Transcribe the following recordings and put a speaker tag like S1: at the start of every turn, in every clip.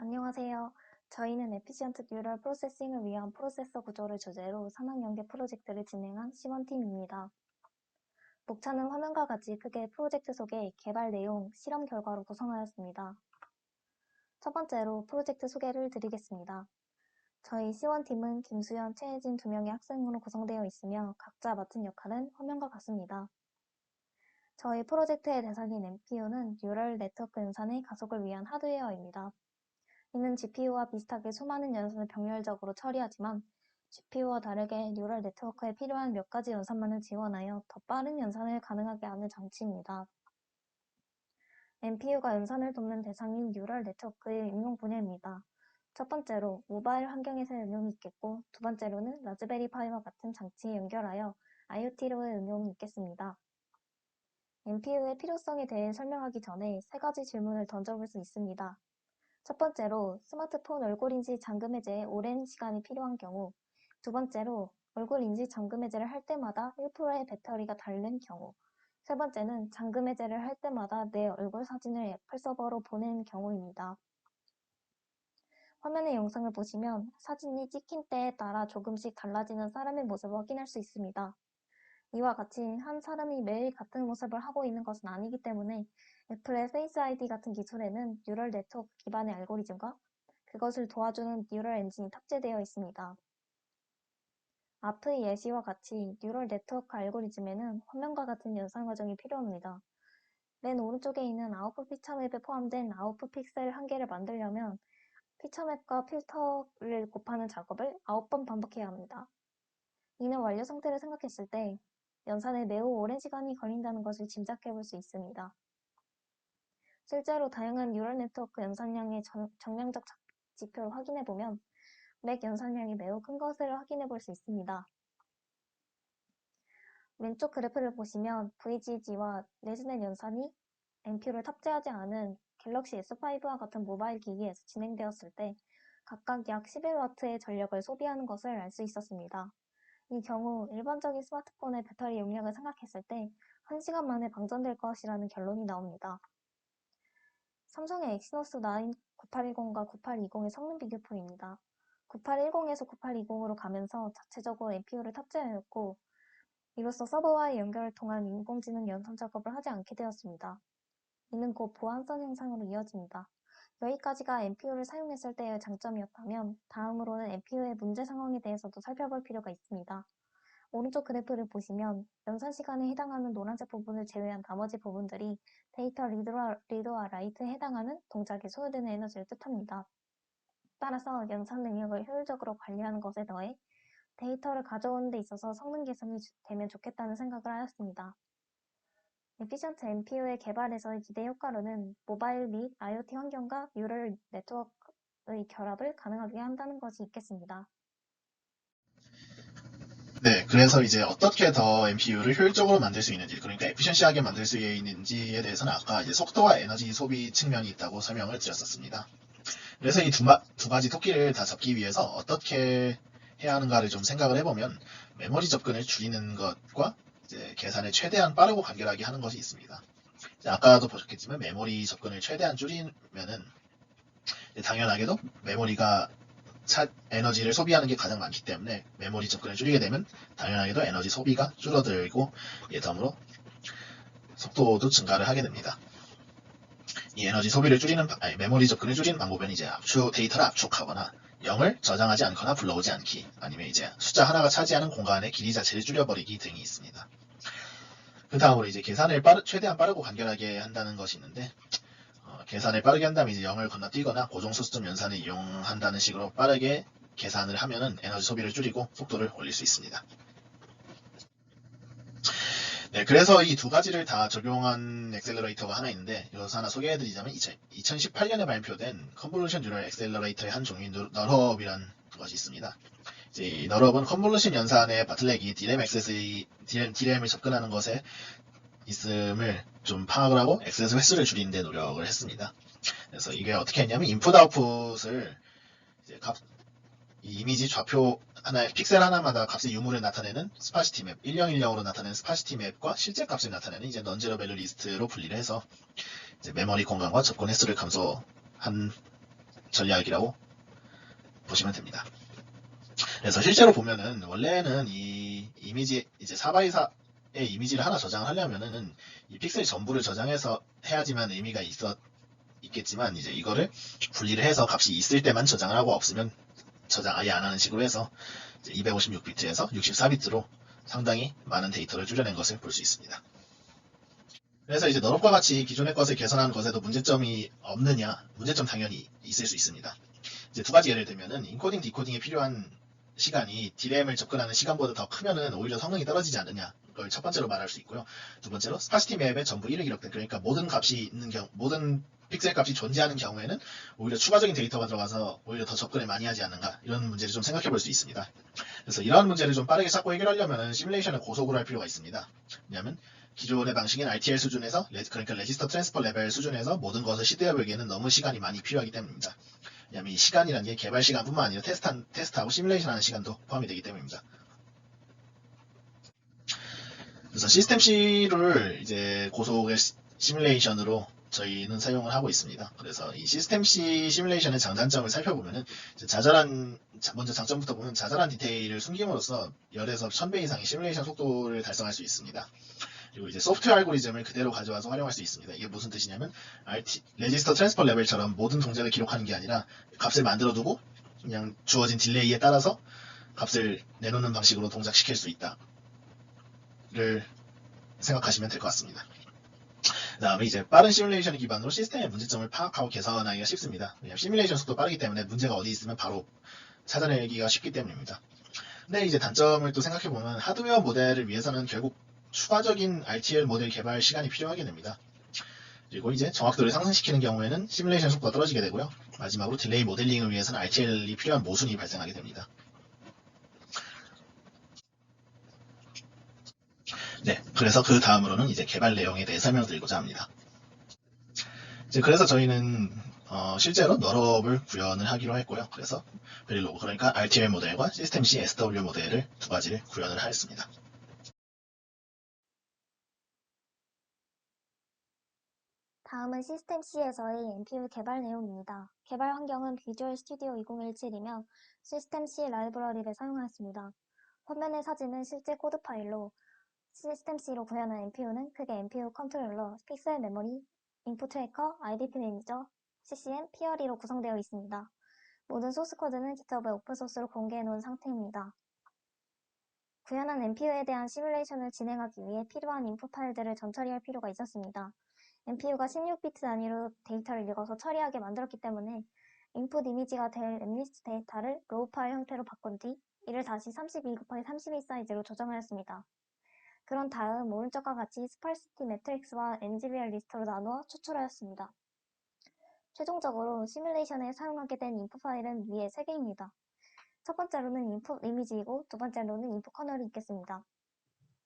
S1: 안녕하세요. 저희는 에피시언트 뉴럴 프로세싱을 위한 프로세서 구조를 주제로 산학 연계 프로젝트를 진행한 시원팀입니다. 목차는 화면과 같이 크게 프로젝트 속의 개발 내용, 실험 결과로 구성하였습니다. 첫 번째로 프로젝트 소개를 드리겠습니다. 저희 시원팀은 김수연, 최혜진 2명의 학생으로 구성되어 있으며 각자 맡은 역할은 화면과 같습니다. 저희 프로젝트의 대상인 NPU는 뉴럴 네트워크 연산의 가속을 위한 하드웨어입니다. 이는 GPU와 비슷하게 수많은 연산을 병렬적으로 처리하지만 GPU와 다르게 뉴럴 네트워크에 필요한 몇 가지 연산만을 지원하여 더 빠른 연산을 가능하게 하는 장치입니다. NPU가 연산을 돕는 대상인 뉴럴 네트워크의 응용 분야입니다. 첫 번째로 모바일 환경에서의 응용이 있겠고, 두 번째로는 라즈베리 파이와 같은 장치에 연결하여 IoT로의 응용이 있겠습니다. NPU의 필요성에 대해 설명하기 전에 세 가지 질문을 던져볼 수 있습니다. 첫 번째로 스마트폰 얼굴 인지 잠금 해제에 오랜 시간이 필요한 경우, 두 번째로 얼굴 인지 잠금 해제를 할 때마다 1%의 배터리가 닳는 경우, 세 번째는 잠금 해제를 할 때마다 내 얼굴 사진을 애플 서버로 보내는 경우입니다. 화면의 영상을 보시면 사진이 찍힌 때에 따라 조금씩 달라지는 사람의 모습을 확인할 수 있습니다. 이와 같이 한 사람이 매일 같은 모습을 하고 있는 것은 아니기 때문에 애플의 페이스 아이디 같은 기술에는 뉴럴 네트워크 기반의 알고리즘과 그것을 도와주는 뉴럴 엔진이 탑재되어 있습니다. 앞의 예시와 같이 뉴럴 네트워크 알고리즘에는 화면과 같은 연산 과정이 필요합니다. 맨 오른쪽에 있는 아웃풋 피처맵에 포함된 아웃풋 픽셀 1개를 만들려면 피처맵과 필터를 곱하는 작업을 9번 반복해야 합니다. 이는 완료 상태를 생각했을 때 연산에 매우 오랜 시간이 걸린다는 것을 짐작해 볼 수 있습니다. 실제로 다양한 뉴럴 네트워크 연산량의 정량적 지표를 확인해 보면 맥 연산량이 매우 큰 것을 확인해 볼 수 있습니다. 왼쪽 그래프를 보시면 VGG와 레즈넷 연산이 NPU를 탑재하지 않은 갤럭시 S5와 같은 모바일 기기에서 진행되었을 때 각각 약 11W의 전력을 소비하는 것을 알 수 있었습니다. 이 경우 일반적인 스마트폰의 배터리 용량을 생각했을 때 1시간 만에 방전될 것이라는 결론이 나옵니다. 삼성의 엑시노스 9 9810과 9820의 성능 비교표입니다. 9810에서 9820으로 가면서 자체적으로 NPU를 탑재하였고, 이로써 서버와의 연결을 통한 인공지능 연산 작업을 하지 않게 되었습니다. 이는 곧 보안성 향상으로 이어집니다. 여기까지가 NPU를 사용했을 때의 장점이었다면, 다음으로는 NPU의 문제 상황에 대해서도 살펴볼 필요가 있습니다. 오른쪽 그래프를 보시면 연산 시간에 해당하는 노란색 부분을 제외한 나머지 부분들이 데이터 리드와 라이트에 해당하는 동작에 소요되는 에너지를 뜻합니다. 따라서 연산 능력을 효율적으로 관리하는 것에 더해 데이터를 가져오는 데 있어서 성능 개선이 되면 좋겠다는 생각을 하였습니다. 에피션트 NPU의 개발에서의 기대 효과로는 모바일 및 IoT 환경과 뉴럴 네트워크의 결합을 가능하게 한다는 것이 있겠습니다.
S2: 네, 그래서 이제 어떻게 더 NPU를 효율적으로 만들 수 있는지, 그러니까 에피션시하게 만들 수 있는지에 대해서는 아까 이제 속도와 에너지 소비 측면이 있다고 설명을 드렸었습니다. 그래서 이 두 가지 토끼를 다 잡기 위해서 어떻게 해야 하는가를 좀 생각을 해보면 메모리 접근을 줄이는 것과 이제 계산을 최대한 빠르고 간결하게 하는 것이 있습니다. 아까도 보셨겠지만 메모리 접근을 최대한 줄이면은 당연하게도 메모리가 에너지를 소비하는 게 가장 많기 때문에 메모리 접근을 줄이게 되면 당연하게도 에너지 소비가 줄어들고 덤으로 속도도 증가를 하게 됩니다. 이 에너지 소비를 줄이는 메모리 접근을 줄이는 방법은 이제 데이터를 압축하거나 0을 저장하지 않거나 불러오지 않기, 아니면 이제 숫자 하나가 차지하는 공간의 길이 자체를 줄여버리기 등이 있습니다. 그 다음으로 이제 계산을 최대한 빠르고 간결하게 한다는 것이 있는데, 계산을 빠르게 한다면 이제 0을 건너뛰거나 고정소수점 연산을 이용한다는 식으로 빠르게 계산을 하면은 에너지 소비를 줄이고 속도를 올릴 수 있습니다. 네, 그래서 이 두 가지를 다 적용한 엑셀러레이터가 하나 있는데, 이것을 하나 소개해드리자면 2018년에 발표된 컨볼루션 뉴럴 엑셀러레이터의 한 종류인 너럽이라는 것이 있습니다. 이제 이 너럽은 컨볼루션 연산의 바틀렉이 DRAM을 접근하는 것에 있음을 좀 파악을 하고 액세스 횟수를 줄이는 데 노력을 했습니다. 그래서 이게 어떻게 했냐면 인풋 아웃풋을 이제 이 이미지 좌표 픽셀 하나마다 값의 유무를 나타내는 스파시티 맵, 1010으로 나타내는 스파시티 맵과 실제 값을 나타내는 이제 넌제로 밸류 리스트로 분리를 해서 이제 메모리 공간과 접근 횟수를 감소한 전략이라고 보시면 됩니다. 그래서 실제로 보면은 원래는 이 이미지 이제 4x4의 이미지를 하나 저장을 하려면은 이 픽셀 전부를 저장해서 해야지만 의미가 있겠지만 이제 이거를 분리를 해서 값이 있을 때만 저장을 하고 없으면 저장 아예 안 하는 식으로 해서 256비트에서 64비트로 상당히 많은 데이터를 줄여낸 것을 볼 수 있습니다. 그래서 이제 너럽과 같이 기존의 것을 개선하는 것에도 문제점이 없느냐? 문제점 당연히 있을 수 있습니다. 이제 두 가지 예를 들면은 인코딩, 디코딩에 필요한 시간이 DRAM을 접근하는 시간보다 더 크면은 오히려 성능이 떨어지지 않느냐? 걸 첫 번째로 말할 수 있고요. 두 번째로 스파시티 맵에 전부 1을 기록된, 그러니까 모든 값이 있는 경우, 모든 픽셀 값이 존재하는 경우에는 오히려 추가적인 데이터가 들어가서 오히려 더 접근을 많이 하지 않는가, 이런 문제를 좀 생각해 볼 수 있습니다. 그래서 이러한 문제를 좀 빠르게 찾고 해결하려면 시뮬레이션을 고속으로 할 필요가 있습니다. 왜냐하면 기존의 방식인 RTL 수준에서, 그러니까 레지스터 트랜스퍼 레벨 수준에서 모든 것을 시도해보기에는 너무 시간이 많이 필요하기 때문입니다. 왜냐하면 이 시간이라는 게 개발 시간뿐만 아니라 테스트하고 시뮬레이션하는 시간도 포함이 되기 때문입니다. 그래서 시스템 C를 이제 고속의 시뮬레이션으로 저희는 사용을 하고 있습니다. 그래서 이 시스템 C 시뮬레이션의 장단점을 살펴보면은 먼저 장점부터 보면 자잘한 디테일을 숨김으로써 열에서 1000배 이상의 시뮬레이션 속도를 달성할 수 있습니다. 그리고 이제 소프트웨어 알고리즘을 그대로 가져와서 활용할 수 있습니다. 이게 무슨 뜻이냐면 레지스터 트랜스퍼 레벨처럼 모든 동작을 기록하는 게 아니라 값을 만들어두고 그냥 주어진 딜레이에 따라서 값을 내놓는 방식으로 동작시킬 수 있다를 생각하시면 될 것 같습니다. 그 다음에 이제 빠른 시뮬레이션을 기반으로 시스템의 문제점을 파악하고 개선하기가 쉽습니다. 왜냐하면 시뮬레이션 속도 빠르기 때문에 문제가 어디 있으면 바로 찾아내기가 쉽기 때문입니다. 근데 이제 단점을 또 생각해보면 하드웨어 모델을 위해서는 결국 추가적인 RTL 모델 개발 시간이 필요하게 됩니다. 그리고 이제 정확도를 상승시키는 경우에는 시뮬레이션 속도가 떨어지게 되고요. 마지막으로 딜레이 모델링을 위해서는 RTL이 필요한 모순이 발생하게 됩니다. 네, 그래서 그 다음으로는 이제 개발 내용에 대해 설명드리고자 합니다. 그래서 저희는 실제로 너럽을 구현을 하기로 했고요. 그래서 베릴로그, 그러니까 RTL 모델과 시스템 C SW 모델을 두 가지를 구현을 하였습니다.
S1: 다음은 시스템 C에서의 NPU 개발 내용입니다. 개발 환경은 비주얼 스튜디오 2017이며 시스템 C 라이브러리를 사용하였습니다. 화면의 사진은 실제 코드 파일로, 시스템 C로 구현한 NPU는 크게 NPU 컨트롤러, 픽셀 메모리, 인풋 트래커, IDP 매니저, CCM, PRE로 구성되어 있습니다. 모든 소스 코드는 GitHub에 오픈소스로 공개해놓은 상태입니다. 구현한 NPU에 대한 시뮬레이션을 진행하기 위해 필요한 인풋 파일들을 전처리할 필요가 있었습니다. NPU가 16비트 단위로 데이터를 읽어서 처리하게 만들었기 때문에 인풋 이미지가 될 엠리스트 데이터를 로우 파일 형태로 바꾼 뒤 이를 다시 32x32 사이즈로 조정하였습니다. 그런 다음 오른쪽과 같이 스파르시티 매트릭스와 NGBR 리스트로 나누어 추출하였습니다. 최종적으로 시뮬레이션에 사용하게 된 인풋 파일은 위에 3개입니다. 첫 번째로는 인풋 이미지이고 두 번째로는 인풋 커널이 있겠습니다.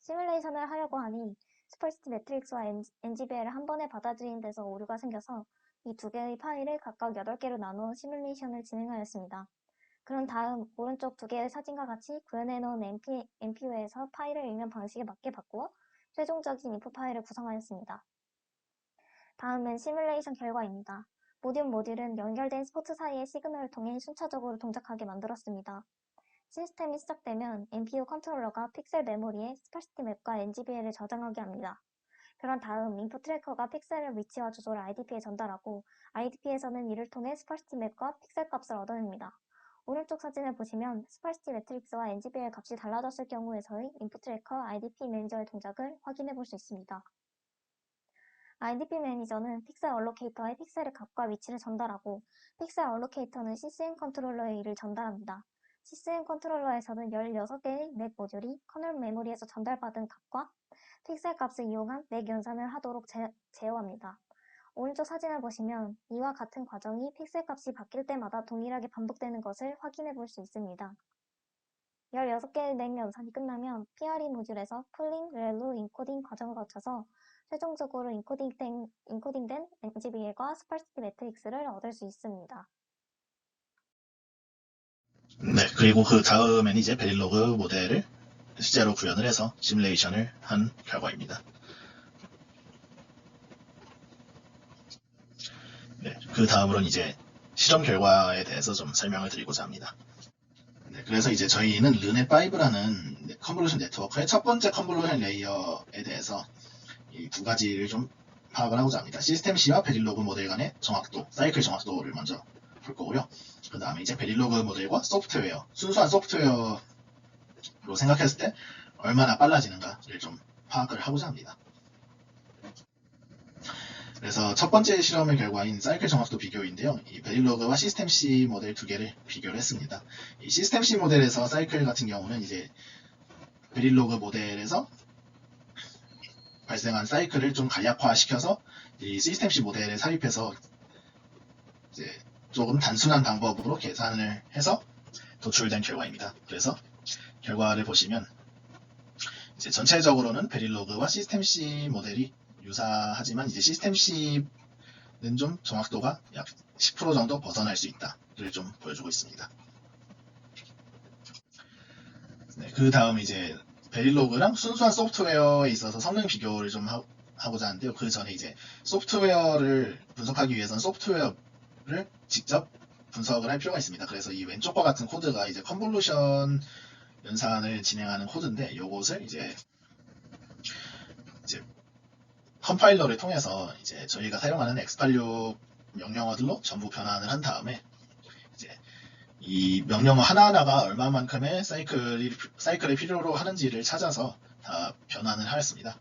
S1: 시뮬레이션을 하려고 하니 스파르시티 매트릭스와 NGBL을 한 번에 받아들이는 데서 오류가 생겨서 이 두 개의 파일을 각각 8개로 나누어 시뮬레이션을 진행하였습니다. 그런 다음 오른쪽 두 개의 사진과 같이 구현해놓은 NPU에서 파일을 읽는 방식에 맞게 바꾸어 최종적인 인풋 파일을 구성하였습니다. 다음은 시뮬레이션 결과입니다. 모듈은 연결된 스포트 사이의 시그널을 통해 순차적으로 동작하게 만들었습니다. 시스템이 시작되면 NPU 컨트롤러가 픽셀 메모리에 스파시티 맵과 NGBL을 저장하게 합니다. 그런 다음 인풋 트래커가 픽셀의 위치와 주소를 IDP에 전달하고 IDP에서는 이를 통해 스파시티 맵과 픽셀 값을 얻어냅니다. 오른쪽 사진을 보시면 스파시티 매트릭스와 NGBL 값이 달라졌을 경우에서의 인풋 트래커 IDP 매니저의 동작을 확인해 볼 수 있습니다. IDP 매니저는 픽셀 얼로케이터에 픽셀의 값과 위치를 전달하고 픽셀 얼로케이터는 CCM 컨트롤러에 이를 전달합니다. CCM 컨트롤러에서는 16개의 맥 모듈이 커널 메모리에서 전달받은 값과 픽셀 값을 이용한 맥 연산을 하도록 제어합니다. 오른쪽 사진을 보시면 이와 같은 과정이 픽셀 값이 바뀔 때마다 동일하게 반복되는 것을 확인해 볼 수 있습니다. 16개의 맥 연산이 끝나면 PRE 모듈에서 풀링, 렐루, 인코딩 과정을 거쳐서 최종적으로 인코딩된 NGBL과 스파르시티 매트릭스를 얻을 수 있습니다.
S2: 네, 그리고 그 다음에는 이제 베릴로그 모델을 실제로 구현을 해서 시뮬레이션을 한 결과입니다. 네, 그 다음으로는 이제 실험 결과에 대해서 좀 설명을 드리고자 합니다. 네, 그래서 이제 저희는 르넷5라는 컨볼루션 네트워크의 첫 번째 컨볼루션 레이어에 대해서 이 두 가지를 좀 파악을 하고자 합니다. 시스템 C와 베릴로그 모델 간의 정확도, 사이클 정확도를 먼저 볼 거고요. 그 다음에 이제 베릴로그 모델과 소프트웨어, 순수한 소프트웨어로 생각했을 때 얼마나 빨라지는가를 좀 파악을 하고자 합니다. 그래서 첫 번째 실험의 결과인 사이클 정확도 비교인데요. 이 베릴로그와 시스템 C 모델 두 개를 비교를 했습니다. 이 시스템 C 모델에서 사이클 같은 경우는 이제 베릴로그 모델에서 발생한 사이클을 좀 간략화시켜서 이 시스템 C 모델에 삽입해서 이제 조금 단순한 방법으로 계산을 해서 도출된 결과입니다. 그래서 결과를 보시면 이제 전체적으로는 베릴로그와 시스템 C 모델이 유사하지만 이제 시스템 C는 좀 정확도가 약 10% 정도 벗어날 수 있다를 좀 보여주고 있습니다. 네, 그 다음 이제 베릴로그랑 순수한 소프트웨어에 있어서 성능 비교를 좀 하고자 하는데요. 그 전에 이제 소프트웨어를 분석하기 위해서는 소프트웨어를 직접 분석을 할 필요가 있습니다. 그래서 이 왼쪽과 같은 코드가 이제 컨볼루션 연산을 진행하는 코드인데 요것을 이제 컴파일러를 통해서 이제 저희가 사용하는 x86 명령어들로 전부 변환을 한 다음에 이제 이 명령어 하나하나가 얼마만큼의 사이클을 필요로 하는지를 찾아서 다 변환을 하였습니다.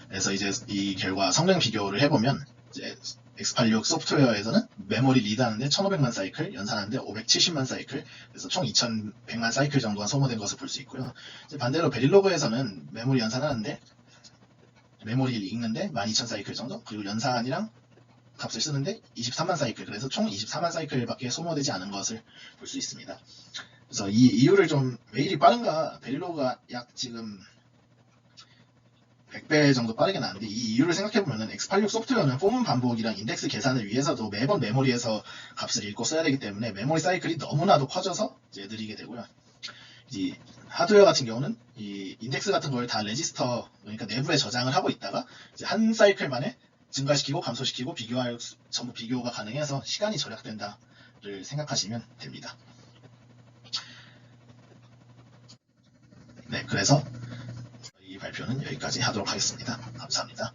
S2: 그래서 이제 이 결과 성능 비교를 해보면 이제 x86 소프트웨어에서는 메모리 리드하는데 1500만 사이클, 연산하는데 570만 사이클, 그래서 총 2100만 사이클 정도가 소모된 것을 볼 수 있고요. 이제 반대로 베릴로그에서는 메모리 연산하는데 메모리를 읽는데 12000 사이클 정도, 그리고 연산이랑 값을 쓰는데 23만 사이클, 그래서 총 24만 사이클밖에 소모되지 않은 것을 볼 수 있습니다. 그래서 이 이유를 좀 왜 이리 빠른가, 베릴로그가 약 지금 100배 정도 빠르게 나는데 이 이유를 생각해보면 x86 소프트웨어는 포문 반복이랑 인덱스 계산을 위해서도 매번 메모리에서 값을 읽고 써야 되기 때문에 메모리 사이클이 너무나도 커져서 이제 느리게 되고요. 이 하드웨어 같은 경우는 이 인덱스 같은 걸 다 레지스터, 그러니까 내부에 저장을 하고 있다가 이제 한 사이클 만에 증가시키고 감소시키고 전부 비교가 가능해서 시간이 절약된다를 생각하시면 됩니다. 네, 그래서 이 발표는 여기까지 하도록 하겠습니다. 감사합니다.